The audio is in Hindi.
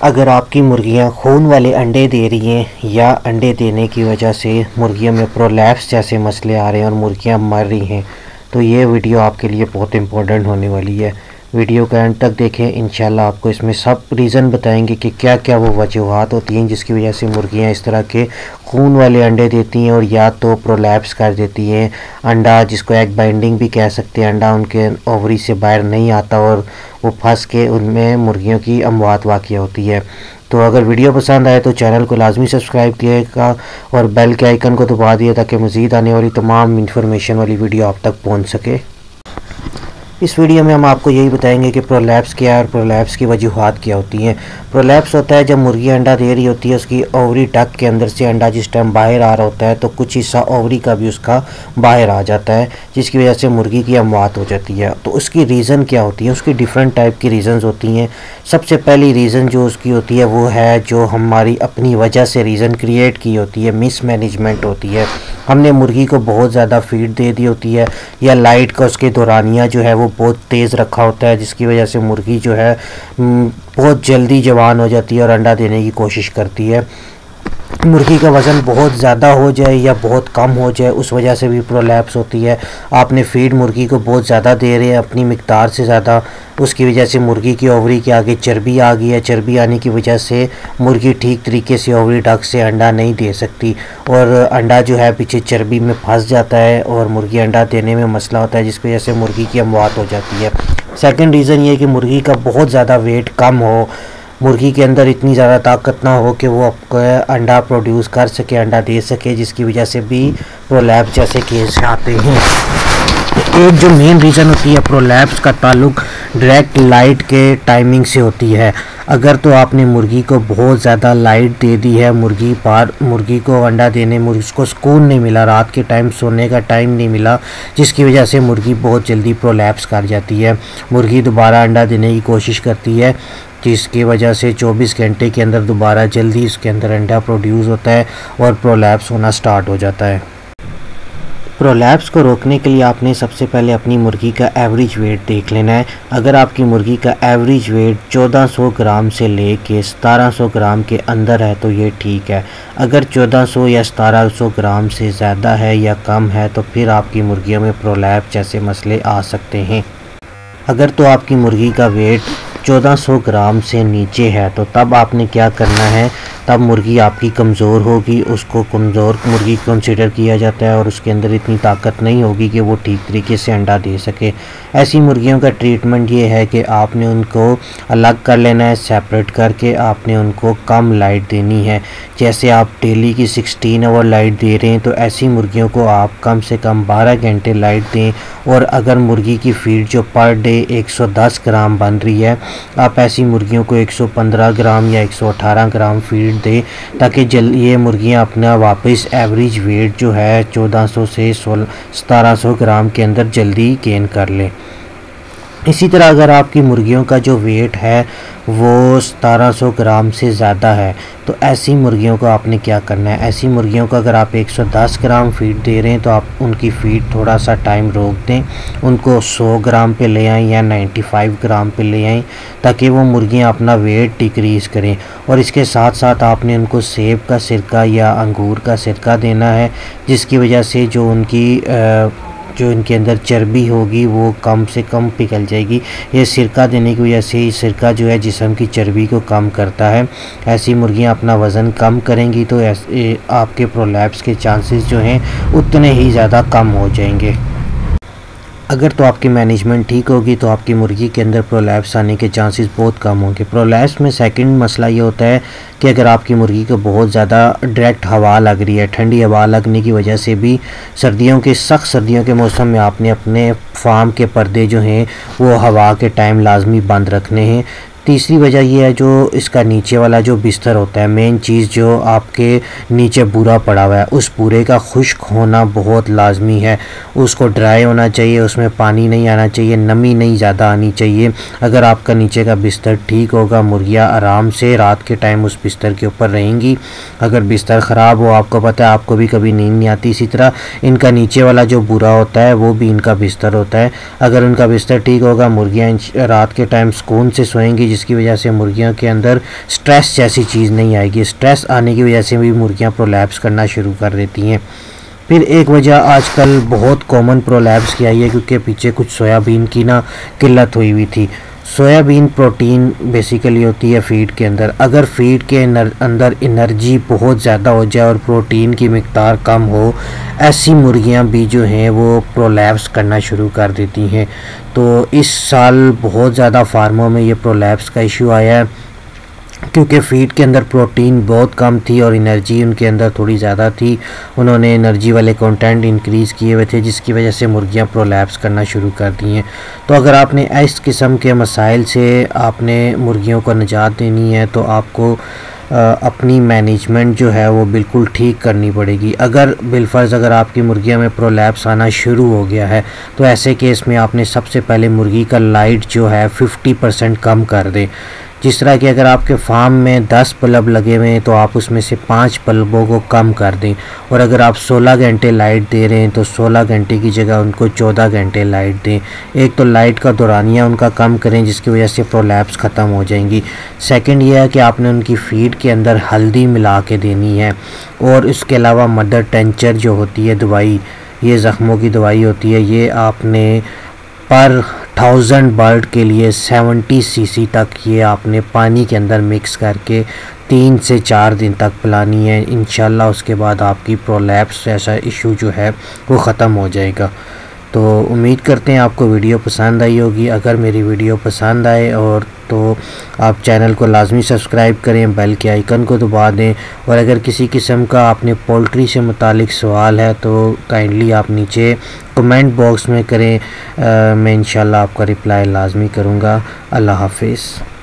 अगर आपकी मुर्गियां खून वाले अंडे दे रही हैं या अंडे देने की वजह से मुर्गियों में प्रोलैप्स जैसे मसले आ रहे हैं और मुर्गियां मर रही हैं, तो ये वीडियो आपके लिए बहुत इम्पोर्टेंट होने वाली है। वीडियो का एंड तक देखें, इंशाल्लाह आपको इसमें सब रीज़न बताएंगे कि क्या क्या वो वजूहात होती हैं जिसकी वजह से मुर्गियां इस तरह के खून वाले अंडे देती हैं और या तो प्रोलैप्स कर देती हैं। अंडा, जिसको एग बाइंडिंग भी कह सकते हैं, अंडा उनके ओवरी से बाहर नहीं आता और वो फंस के उनमें मुर्गियों की अमवात वाक़या होती है। तो अगर वीडियो पसंद आए तो चैनल को लाजमी सब्सक्राइब कीजिएगा और बेल के आइकन को दबा दिए ताकि मज़ीद आने वाली तमाम इंफॉर्मेशन वाली वीडियो आप तक पहुंच सके। इस वीडियो में हम आपको यही बताएंगे कि प्रोलैप्स क्या है और प्रोलैप्स की वजूहात क्या होती हैं। प्रोलैप्स होता है जब मुर्गी अंडा दे रही होती है, उसकी ओवरी डक के अंदर से अंडा जिस टाइम बाहर आ रहा होता है तो कुछ हिस्सा ओवरी का भी उसका बाहर आ जाता है, जिसकी वजह से मुर्गी की अमवात हो जाती है। तो उसकी रीज़न क्या होती है? उसकी डिफरेंट टाइप की रीज़न्स होती हैं। सबसे पहली रीज़न जो उसकी होती है वो है जो हमारी अपनी वजह से रीज़न क्रिएट की होती है, मिसमैनेजमेंट होती है। हमने मुर्गी को बहुत ज़्यादा फीड दे दी होती है या लाइट का उसके दौरानिया जो है वो बहुत तेज़ रखा होता है, जिसकी वजह से मुर्गी जो है बहुत जल्दी जवान हो जाती है और अंडा देने की कोशिश करती है। मुर्गी का वज़न बहुत ज़्यादा हो जाए या बहुत कम हो जाए, उस वजह से भी प्रोलैप्स होती है। आपने फीड मुर्गी को बहुत ज़्यादा दे रहे हैं, अपनी मिक़दार से ज़्यादा, उसकी वजह से मुर्गी की ओवरी के आगे चर्बी आ गई है। चर्बी आने की वजह से मुर्गी ठीक तरीके से ओवरी डक से अंडा नहीं दे सकती और अंडा जो है पीछे चर्बी में फंस जाता है और मुर्गी अंडा देने में मसला होता है, जिसकी वजह से मुर्गी की अमवात हो जाती है। सेकंड रीज़न ये है कि मुर्गी का बहुत ज़्यादा वेट कम हो, मुर्गी के अंदर इतनी ज़्यादा ताकत ना हो कि वो आपको अंडा प्रोड्यूस कर सके, अंडा दे सके, जिसकी वजह से भी प्रोलैप्स जैसे केस आते हैं। एक जो मेन रीज़न होती है प्रोलैप्स का ताल्लुक डायरेक्ट लाइट के टाइमिंग से होती है। अगर तो आपने मुर्गी को बहुत ज़्यादा लाइट दे दी है, मुर्गी को अंडा देने मुर्गी को सुकून नहीं मिला, रात के टाइम सोने का टाइम नहीं मिला, जिसकी वजह से मुर्गी बहुत जल्दी प्रोलैप्स कर जाती है। मुर्गी दोबारा अंडा देने की कोशिश करती है, जिसकी वजह से 24 घंटे के अंदर दोबारा जल्दी इसके अंदर अंडा प्रोड्यूस होता है और प्रोलैप्स होना स्टार्ट हो जाता है। प्रोलैप्स को रोकने के लिए आपने सबसे पहले अपनी मुर्गी का एवरेज वेट देख लेना है। अगर आपकी मुर्गी का एवरेज वेट 1400 ग्राम से लेके 1700 ग्राम के अंदर है तो ये ठीक है। अगर 1400 या 1700 ग्राम से ज़्यादा है या कम है तो फिर आपकी मुर्गियों में प्रोलैप्स जैसे मसले आ सकते हैं। अगर तो आपकी मुर्गी का वेट 1400 ग्राम से नीचे है तो तब आपने क्या करना है, तब मुर्गी आपकी कमज़ोर होगी, उसको कमज़ोर मुर्गी कंसीडर किया जाता है और उसके अंदर इतनी ताकत नहीं होगी कि वो ठीक तरीके से अंडा दे सके। ऐसी मुर्गियों का ट्रीटमेंट ये है कि आपने उनको अलग कर लेना है, सेपरेट करके आपने उनको कम लाइट देनी है। जैसे आप डेली की 16 आवर लाइट दे रहे हैं तो ऐसी मुर्गियों को आप कम से कम 12 घंटे लाइट दें। और अगर मुर्गी की फीड जो पर डे 110 ग्राम बन रही है, आप ऐसी मुर्गियों को 115 ग्राम या 118 ग्राम फीड दें ताकि ये मुर्गियां अपना वापस एवरेज वेट जो है 1400 से 1700 ग्राम के अंदर जल्दी गेन कर लें। इसी तरह अगर आपकी मुर्गियों का जो वेट है वो 1700 ग्राम से ज़्यादा है तो ऐसी मुर्गियों को आपने क्या करना है, ऐसी मुर्गियों को अगर आप 110 ग्राम फीड दे रहे हैं तो आप उनकी फीड थोड़ा सा टाइम रोक दें, उनको 100 ग्राम पे ले आएँ या 95 ग्राम पे ले आएँ ताकि वो मुर्गियां अपना वेट डिक्रीज़ करें। और इसके साथ साथ आपने उनको सेब का सिरका या अंगूर का सिरका देना है, जिसकी वजह से जो इनके अंदर चर्बी होगी वो कम से कम पिघल जाएगी। ये सिरका देने की वजह से सिरका जो है जिस्म की चर्बी को कम करता है। ऐसी मुर्गियां अपना वज़न कम करेंगी तो आपके प्रोलैप्स के चांसेस जो हैं उतने ही ज़्यादा कम हो जाएंगे। अगर तो आपकी मैनेजमेंट ठीक होगी तो आपकी मुर्गी के अंदर प्रोलैप्स आने के चांसेस बहुत कम होंगे। प्रोलैप्स में सेकंड मसला ये होता है कि अगर आपकी मुर्गी को बहुत ज़्यादा डायरेक्ट हवा लग रही है, ठंडी हवा लगने की वजह से भी सख्त सर्दियों के मौसम में आपने अपने फार्म के पर्दे जो हैं वो हवा के टाइम लाजमी बंद रखने हैं। तीसरी वजह यह है जो इसका नीचे वाला जो बिस्तर होता है, मेन चीज़ जो आपके नीचे बूरा पड़ा हुआ है, उस बूरे का खुश्क होना बहुत लाजमी है। उसको ड्राई होना चाहिए, उसमें पानी नहीं आना चाहिए, नमी नहीं ज़्यादा आनी चाहिए। अगर आपका नीचे का बिस्तर ठीक होगा, मुर्गियाँ आराम से रात के टाइम उस बिस्तर के ऊपर रहेंगी। अगर बिस्तर ख़राब हो, आपको पता है आपको भी कभी नींद नहीं आती, इसी तरह इनका नीचे वाला जो बूरा होता है वो भी इनका बिस्तर होता है। अगर उनका बिस्तर ठीक होगा, मुर्गियाँ रात के टाइम सुकून से सोएंगी, जिसकी वजह से मुर्गियों के अंदर स्ट्रेस जैसी चीज़ नहीं आएगी। स्ट्रेस आने की वजह से भी मुर्गियाँ प्रोलैप्स करना शुरू कर देती हैं। फिर एक वजह आजकल बहुत कॉमन प्रोलैप्स की आई है, क्योंकि पीछे कुछ सोयाबीन की ना किल्लत हुई हुई थी। सोयाबीन प्रोटीन बेसिकली होती है फीड के अंदर। अगर फीड के अंदर एनर्जी बहुत ज़्यादा हो जाए और प्रोटीन की मिक़दार कम हो, ऐसी मुर्गियां भी जो हैं वो प्रोलैप्स करना शुरू कर देती हैं। तो इस साल बहुत ज़्यादा फार्मों में ये प्रोलैप्स का इशू आया है, क्योंकि फ़ीड के अंदर प्रोटीन बहुत कम थी और एनर्जी उनके अंदर थोड़ी ज़्यादा थी। उन्होंने एनर्जी वाले कंटेंट इंक्रीज़ किए हुए थे, जिसकी वजह से मुर्गियां प्रोलैप्स करना शुरू कर दी हैं। तो अगर आपने इस किस्म के मसाइल से आपने मुर्गियों को निजात देनी है तो आपको अपनी मैनेजमेंट जो है वो बिल्कुल ठीक करनी पड़ेगी। अगर बिलफर्ज़ अगर आपकी मुर्गियों में प्रोलैप्स आना शुरू हो गया है तो ऐसे केस में आपने सबसे पहले मुर्गी का लाइट जो है 50% कम कर दें। जिस तरह कि अगर आपके फार्म में 10 बल्ब लगे हुए हैं तो आप उसमें से 5 बल्बों को कम कर दें, और अगर आप 16 घंटे लाइट दे रहे हैं तो 16 घंटे की जगह उनको 14 घंटे लाइट दें। एक तो लाइट का दौरानिया उनका कम करें, जिसकी वजह से प्रोलैप्स ख़त्म हो जाएंगी। सेकंड ये है कि आपने उनकी फ़ीड के अंदर हल्दी मिला के देनी है, और इसके अलावा मदर टेंचर जो होती है दवाई, ये ज़ख्मों की दवाई होती है, ये आपने पर 1000 बर्ड के लिए 70 सीसी तक ये आपने पानी के अंदर मिक्स करके 3 से 4 दिन तक पिलानी है। इंशाल्लाह उसके बाद आपकी प्रोलैप्स जैसा इशू जो है वो ख़त्म हो जाएगा। तो उम्मीद करते हैं आपको वीडियो पसंद आई होगी। अगर मेरी वीडियो पसंद आए और तो आप चैनल को लाजमी सब्सक्राइब करें, बेल के आइकन को दबा दें, और अगर किसी किस्म का आपने पोल्ट्री से मुतालिक सवाल है तो काइंडली आप नीचे कमेंट बॉक्स में करें। मैं इंशाल्लाह आपका रिप्लाई लाजमी करूँगा। अल्लाह हाफिज़।